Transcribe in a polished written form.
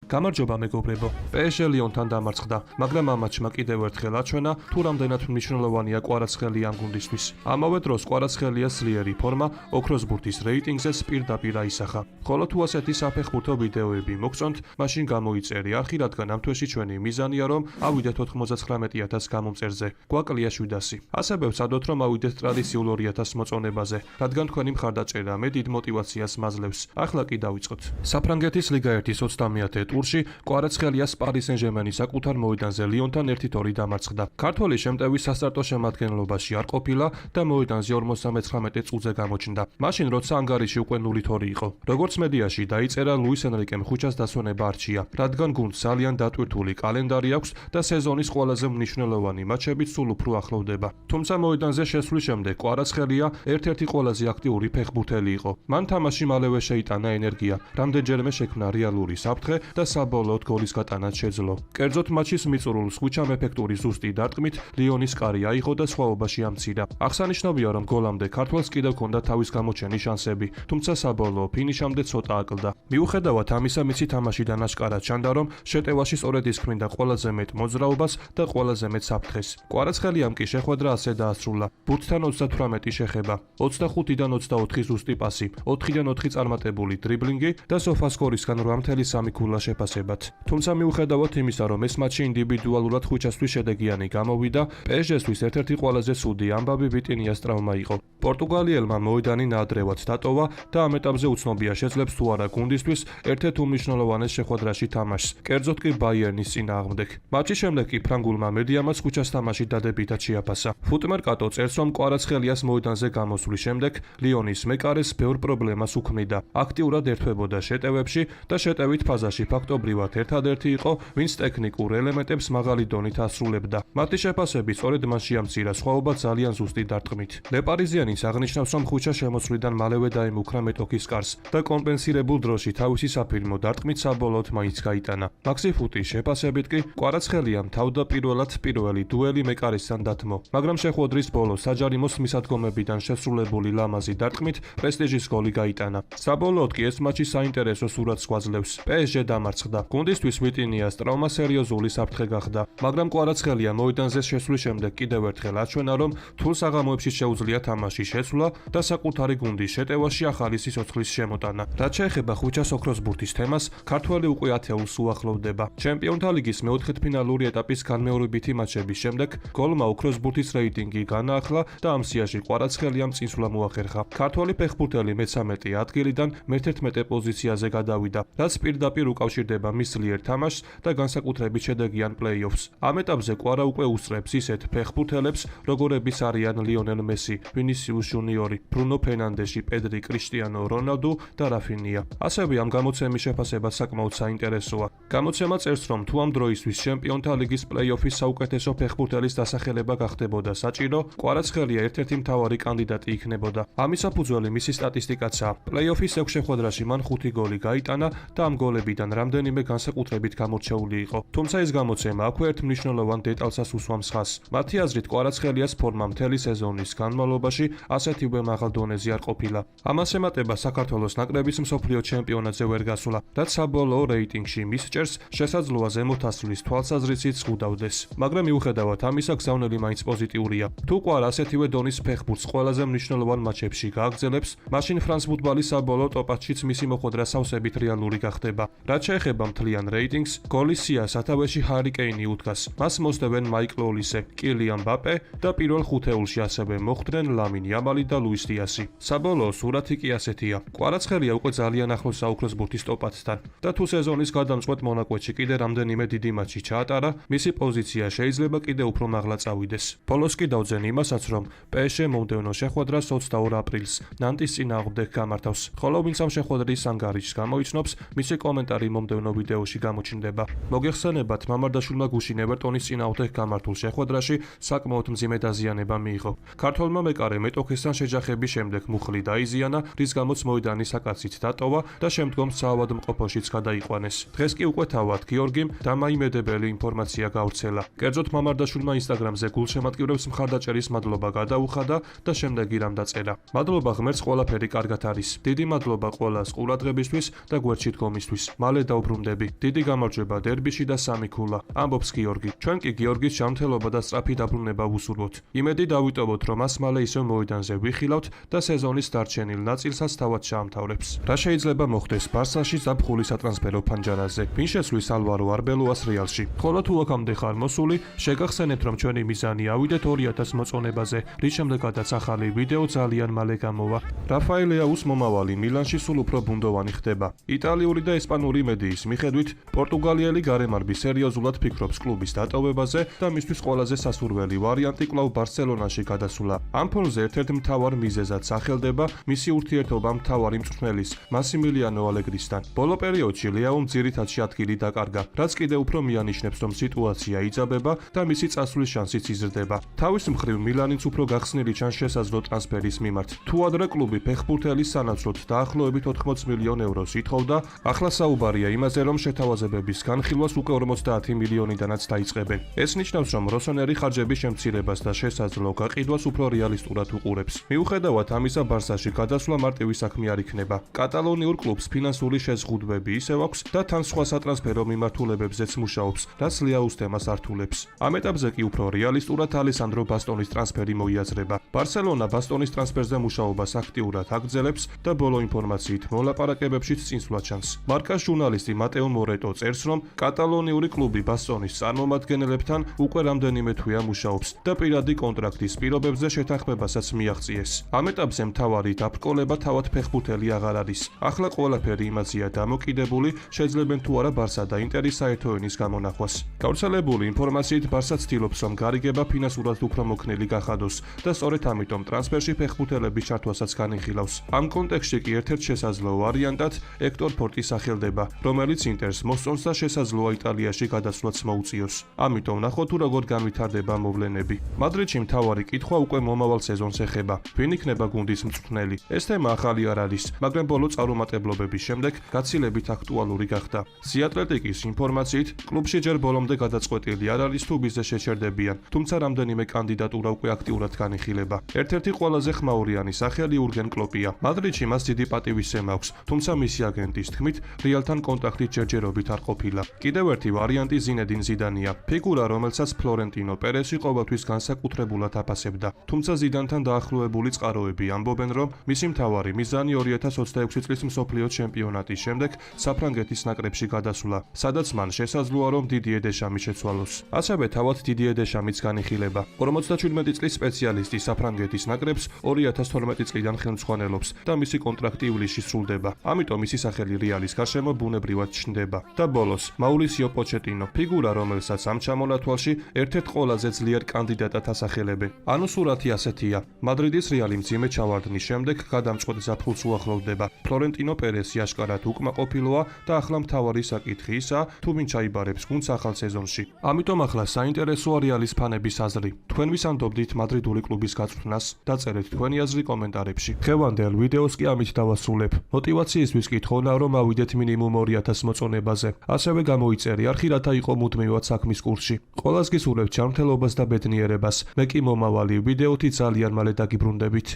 გამარჯობა მეგობრებო. PSG ლიონთან დამარცხდა, მაგრამ ამ მატჩმა კიდევ ერთხელ აჩვენა თუ რამდენად მნიშვნელოვანია კვარაცხელია ამ გუნდისთვის. ამავე დროს კვარაცხელიას ძლიერი ფორმა ოქროს ბურთის რეიტინგზეც პირდაპირ აისახა. ხოლო თუ ასეთი საფეხბურთო ვიდეოები მოგწონთ, მაშინ გამოიწერე არხი, რადგან ამ თვეში ჩვენი მიზანია რომ ავიდეთ 99,000 გამომწერზე. გვაკლია 700. ასევე ვცადოთ რომ ავიდეთ ტრადიციულ 200 მოწონებაზე, რადგან თქვენი მხარდაჭერა მე დიდ მოტივაციას მაძლევს. ახლა კი დავიწყოთ. საფრანგეთის ლიგა 1-ის 30-ე ტურში კვარაცხელიას პარი სენ-ჟერმენი საკუთარ მოედანზე ლიონთან 1-2 დამარცხდა. ქართველი შემტევი სასტარტო შემადგენლობაში არ ყოფილა და მოედანზე 59 წუთზე გამოჩნდა. მაშინ როცა ანგარიში უკვე 0-2 იყო. როგორც მედიაში დაიწერა, ლუის ენრიკემ ხუჩას დასვენება არჩია, რადგან გუნდს ძალიან დატვირთული კალენდარი აქვს და სეზონის ყველაზე მნიშვნელოვანი მატჩები სულ უფრო ახლოვდება. თუმცა მოედანზე შესვლის შემდეგ კვარაცხელია ერთ-ერთი ყველაზე აქტიური ფეხბურთელი იყო. მან თამაში მალევე შეიტანა ენერგია, რამდენჯერმე შექმნა რეალური საფრთხე და საბოლოოდ გოლის გატანაც შეძლო. კერძოდ მატჩის მიწურულს ხუჩამ ეფექტური ზუსტი დარტყმით ლიონის კარი აიღო და სხვაობაში ამცირა. აღსანიშნავია, რომ გოლამდე ქართველს კიდევ ჰქონდა თავის გამოჩენის შანსები, თუმცა საბოლოო ფინიშამდე ცოტა აკლდა. მიუხედავად ამისა, მისი თამაშიდან აშკარად ჩანდა, რომ შეტევაში სწორედ ისქმნიდა ყველაზე მეტ მოძრაობას და ყველაზე მეტ საფრთხეს. კვარაცხელიამ კი შეხვედრა ასე დაასრულა. ბურთთან 38 შეხება, 25-დან 24 ზუსტი პასი, 4-დან 4 წარმატებული დრიბლინგი და სოფასკორისგან 8.3 ქულა შეფასებად. თუმცა მიუხედავად იმისა, რომ ეს მატჩი ინდივიდუალურად ხუჩასთვის შედეგიანი გამოვიდა, PSG-სთვის ერთ-ერთი ყველაზე ცუდი ამბავი ვიტინიას ტრავმა იყო. პორტუგალიელმა მოედანი ნაადრევად დატოვა და ამ ეტაპზე უცნობია შეძლებს თუ არა გუნდისთვის ერთ-ერთ უმნიშვნელოვანეს შეხვედრაში თამაშს, კერძოდ კი ბაიერნის წინააღმდეგ. მატჩის შემდეგ კი ფრანგულმა მედიამაც ხუჩას თამაში დადებითად შეაფასა. ფუტმერკატო წერს, რომ კვარაცხელიას მოედანზე გამოსვლის შემდეგ ლიონის მეკარეს ბევრ პრობლემას უქმნიდა. აქტიურად ერთვებოდა შეტევებში და შეტევით ფაზაში ფაქტობრივად ერთადერთი იყო, ვინც ტექნიკურ ელემენტებს მაღალი დონით ასრულებდა. მათი შეფასები სწორედ მან შეამცირა, სხვაობა ძალიან ზუსტი დარტყმით. ლეპარიზიანის აღნიშნავს, რომ ხუჩა შემოსვლიდან მალევე დაიმუქრა მეტოქის კარს და კომპენსირებულ დროში თავისი საფირმო დარტყმით საბოლოოდ მაინც გაიტანა. მაქსი ფუტის შეფასებით კი კვარაცხელიამ თავდაპირველად პირველი დუელი მეკარისთან დათმო, მაგრამ შეხვედრის ბოლოს საჯარიმოს მისადგომებიდან შესრულებული ლამაზი დარტყმით პრესტიჟის გოლი გაიტანა. საბოლოოდ კი ეს მატჩი საინტერესო სურათს გვაძლევს. PSG დამარცხდა. გუნდისთვის ვიტინიას ტრავმა სერიოზული საფრთხე გახდა, მაგრამ კვარაცხელია მოედანზე შესვლის შემდეგ კიდევ ერთხელ აჩვენა, რომ რთულ საღამოებში შეუძლია თამაშის შესვლა და საკუთარი გუნდის შეტევაში ახალი სიცოცხლის შემოტანა. რაც შეეხება ხუჩას ოქროს ბურთის თემას, ქართველი უკვე ათეულს უახლოვდება. ჩემპიონთა ლიგის მეოთხედფინალური ეტაპის განმეორებითი მატჩების შემდეგ გოლმა ოქროს ბურთის რეიტინგი განაახლა და ამ სიაში კვარაცხელიამ წინსვლა მოახერხა. ქართველი ფეხბურთელი მე-13 ადგილიდან მე-11 პოზიციაზე გადავიდა, რაც პირდაპირ უკავშირდება მის ძლიერ თამაშს და განსაკუთრებით შედეგიან პლეი-ოფს. ამ ეტაპზე კვარა უკვე უსწრებს ისეთ ფეხბურთელებს, როგორებიც არიან ლიონელ მესი, ვინისიუს ჟუნიორი, ბრუნო ფერნანდეში, პედრი, კრისტიანო რონალდუ და რაფინია. ასევე ამ გამოცემის შეფასება საკმაოდ საინტერესოა. გამოცემა წერს, რომ თუ ამ დროისთვის ჩემპიონთა ლიგის პლეი-ოფის საუკეთესო ფეხბურთელის დასახელება გახდებოდა საჭირო, კვარაცხელია ერთ-ერთი მთავარი კანდიდატი იქნებოდა. ამის საფუძველი მისი სტატისტიკაცაა. პლეი-ოფის 6 შეხვედრაში მან 5 გოლი გაიტანა და ამ გოლებიდან რამდენიმე განსაკუთრებით გამორჩეული იყო. თუმცა ეს გამოცემა აქვე ერთ მნიშვნელოვან დეტალსაც უსვამს ხაზს. მათი აზრით კვარაცხელიას ფორმა მთელი სეზონის განმავლობაში ასეთივე მაღალ დონეზე არ ყოფილა. ამას ემატება საქართველოს ნაკრების მსოფლიო ჩემპიონატზე ვერ გასვლა, რაც საბოლოო რეიტინგში მის ჭერს შესაძლოა ზემოთ ასვლის თვალსაზრისით ზღუდავდეს. მაგრამ მიუხედავად ამისა, გზავნილი მაინც პოზიტიურია. თუ კვარა ასეთივე დონის ფეხბურთს ყველაზე მნიშვნელოვან მატჩებში გააგრძელებს, მაშინ ფრანს ფუტბოლის საბოლოო ტოპ-10-შიც მისი მოხვედრა სავსებით რეალური გახდება. რაც შეეხება მთლიან რეიტინგს, გოლის სიას სათავეში ჰარი კეინი უდგას. მას მოსდევენ მაიკლ ოლისე, კილიან მბაპე და პირველ ხუთეულში ასევე მოხვდნენ ლამინ იამალი და ლუის დიასი. საბოლოო სურათი კი ასეთია. კვარაცხელია უკვე ძალიან ახლოს ოქროს ბურთის ტოპ-10-თან და თუ სეზონის გადამწყვეტ მონაკვეთში კიდე რამდენიმე დიდი მატჩი ჩაატარა, მისი პოზიცია შეიძლება კიდე უფრო მაღლა წავიდეს. ბოლოს კი დავძენ იმასაც, რომ PSG მომდევნო შეხვედრას 22 აპრილს ნანტის წინააღმდეგ გამართავს. ხოლო ვინც ამ შეხვედრის ანგარიშს გამოიცნობს, მისი კომენტარი მომდევნო ვიდეოში გამოჩნდება. მოგეხსენებათ, მამარდაშვილმა გუშინ ევერტონის წინააღმდეგ გამართულ შეხვედრაში საკმაოდ მძიმე დაზიანება მიიღო. ქართველმა მეკარე მეტოქესთან შეჯახების შემდეგ მუხლი დაიზიანა, რის გამოც მოედანი საკაცით დატოვა და შემდგომ საავადმყოფოშიც გადაიყვანეს. დღეს კი უკვე თავად გიორგიმ დამაიმედებელი ინფორმაცია გავრცელა. კერძოდ მამარდაშვილმა ინსტაგრამზე გულშემატკივრებს მხარდაჭერის მადლობა გადაუხადა და შემდეგ ირამ დაწერა. მადლობა ღმერთს, ყველაფერი კარგად არის. დიდი მადლობა ყველას ყურადღებისთვის და გვერდში დგომისთვის. მალე დავბრუნდები. დიდი გამარჯვება დერბიში და სამი ქულა. ამბობს გიორგი. ჩვენ კი გიორგის ჯანმრთელობა და სწრაფი დაბრუნება ვუსურვოთ. იმედი დავიტოვოთ, რომ მას მალე ისევ მოედანზე ვიხილავთ და სეზონის დარჩენილ ნაწილსაც თავად ჩაამთავრებს. რა შეიძლება მოხდეს ბარსაში ზაფხული სატრანსფერო ფანჯარაზე? ვინ შესვლის ალვარო arbeloas რეალში? ხოლო თუ აქამდე ხარ მოსული, შეგახსენეთ, რომ ჩვენი მიზანი ავიდეთ 2000 მოწონებაზე, რის შემდეგაც ახალი ვიდეო ძალიან მალე გამოვა. რაფაელ ლეაუს მომავალი მილანში სულ უფრო ბუნდოვანი ხდება. იტალიური და ესპანური მედიის მიხედვით, პორტუგალიელი გარემარბი სერიოზულად ფიქრობს კლუბის დატოვებაზე და მისთვის ყველაზე სასურველი ვარიანტი კვლავ ბარსელონაში გადასვლა. ამ ფონზე ერთ-ერთ მთავარ მიზეზად სახელდება მისი ურთიერთობა მთავარი მწვრთნელის მასიმილიანო ალეგრისთან. ბოლო პერიოდში ლეაუმ ძირითადში ადგილი დაკარგა, რაც კიდევ უფრო მიანიშნებს, რომ სიტუაცია იძაბება და მისი წასვლის შანსიც იზრდება. თავის მხრივ მილანიც უფრო გახსნილი ჩანს შესაძლო ტრანსფერის მიმართ. თუ ადრე კლუბი ფეხბურთელის სანაცვლოდ დაახლოებით 80 მილიონ ევროს ითხოვდა, ახლა საუბარია იმაზე, რომ შეთავაზებების განხილვას უკვე 50 მილიონიდანაც დაიწყებენ. ეს ნიშნავს, რომ როსონერი ხარჯების შემცირებას და შესაძლო გაყიდვას უფრო რეალისტურად უყურებს. მიუხედავად ამისა, ბარსაში გადასვლა მარტივი საქმე არ იქნება. კატალონიურ კლუბს ფინანსური შეზღუდვები ისევ აქვს და თან სხვა სატრანსფერო მიმართულებებზეც მუშაობს, რაც ლეაუს თემას ართულებს. ამ ეტაპზე კი უფრო რეალისტურად ალესანდრო ბასტონის ტრანსფერი მოიაზრება. ბარსელონა ბასტონის ტრანსფერზე მუშაობას აქტიურად აგრძელებს და ბოლო ინფორმაციით მოლაპარაკებებშიც წინსვლა ჩანს. მარკას ჟურნალისტი მატეო მორეტო წერს, რომ კატალონიური კლუბი ბასტონის წარმომადგენლებთან უკვე რამდენიმე თვეა მუშაობს და პირადი კონტრაქტის პირობებზე შეთანხმებასაც მიაღწიეს. ამ ეტაპზე მთავარი დაბრკოლება თავად ფეხბურთელი აღარ არის. ახლა ყველაფერი იმაზეა დამოკიდებული, შეძლებენ თუ არა ბარსა და ინტერი საერთო ენის გამონახვას. გავრცელებული ინფორმაციით ბარსა ცდილობს, რომ გარიგება ფინანსურად უფრო მოქნილი გახადოს და სწორედ ამიტომ ტრანსფერში ფეხბურთელების ჩართვასაც განიხილავს. ამ კონტექსტში კი ერთ-ერთ შესაძლო ვარიანტად ექტორ ფორტი სახელდება, რომელიც ინტერს მოსწონს და შესაძლოა იტალიაში გადასვლაც მოუწიოს. ამიტომ ნახოთ თუ როგორ განვითარდება მოვლენები. მადრიდში მთავარი კითხვა უკვე მომავალ სეზონს ეხება. ვინ იქნება გუნდის მწვრთნელი? ეს თემა ახალი არ არის, მაგრამ ბოლო წარუმატებლობების შემდეგ გაცილებით აქტუალური გახდა. სიატლეტიკის ინფორმაციით, კლუბში ჯერ ბოლომდე გადაწყვეტილი არ არის თუ ბიზე შეჩერდებიან, თუმცა რამდენიმე კანდიდატურა უკვე აქტიურად განიხილება. ერთ-ერთი ყველაზე ხმაურიანი სახელი ურგენ კლოპია. მადრიდში მას დიდი პატივისცემა აქვს, თუმცა მისი აგენტის თქმით, რეალთან კონტაქტით ჯერჯერობით არ ყოფილა. კიდევ ერთი ვარიანტი ზინედინ ზიდანია, ფიგურა, რომელსაც ფლორენტინო პერესი ყოველთვის განსაკუთრებულად აფასებდა. თუმცა ზიდანთან დაახლოებული წყაროები ამბობენ, რომ მისი მთავარი მიზანი 2026 წლის მსოფლიო ჩემპიონატის შემდეგ საფრანგეთის ნაკრებში გადასვლა, სადაც მან შესაძლოა, რომ დიდიე დეშამი შეცვალოს. ასევე თავად დიდიე დეშამიც განიხილება. 57 წლის სპეციალისტი საფრანგეთის ნაკრებს 2012 წლიდან ხელმძღვანელობს და მისი კონტრაქტი ივლისში სრულდება. ამიტომ მისი სახელი რეალის გარშემო ბუნებრივად ჩნდება. და ბოლოს, მაურისიო პოჩეტინო, ფიგურა, რომელსაც ამ ჩამონათვალში ერთ-ერთ ყველაზე ძლიერ კანდიდატად ასახელებენ. ანუ სურათი ასეთია: მადრიდის რეალი მძიმე ჩავარდნის შემდეგ გადამწყვეტ ზაფხულს უახლოვდება. ფლორენტინო პერესი აშკარად უკმაყოფილოა და ახლა მთავარი საკითხი ისაა, თუ ვინ ჩაიბარებს გუნდს ახალ სეზონში. ამიტომ ახლა საინტერესოა რეალის ფანების აზრი. თქვენ ვისამდობდით მადრიდული კლუბის გაწვრთნას? დაწერეთ თქვენი აზრი კომენტარებში. ხევანდელ ვიდეოს კი ამით დავასრულებ. მოტივაციისთვის გითხოვნა, რომ ავიდეთ მინიმუმ 2000 მოწონებაზე. ასევე გამოიწერი არხი, რათა იყო მუდმივად საქმის კურსში. ყველას გისურვებთ ჯანმრთელობას და ბედნიერებას. მე კი მომავალი ვიდეოთი ძალიან მალე დაგიბრუნდებით.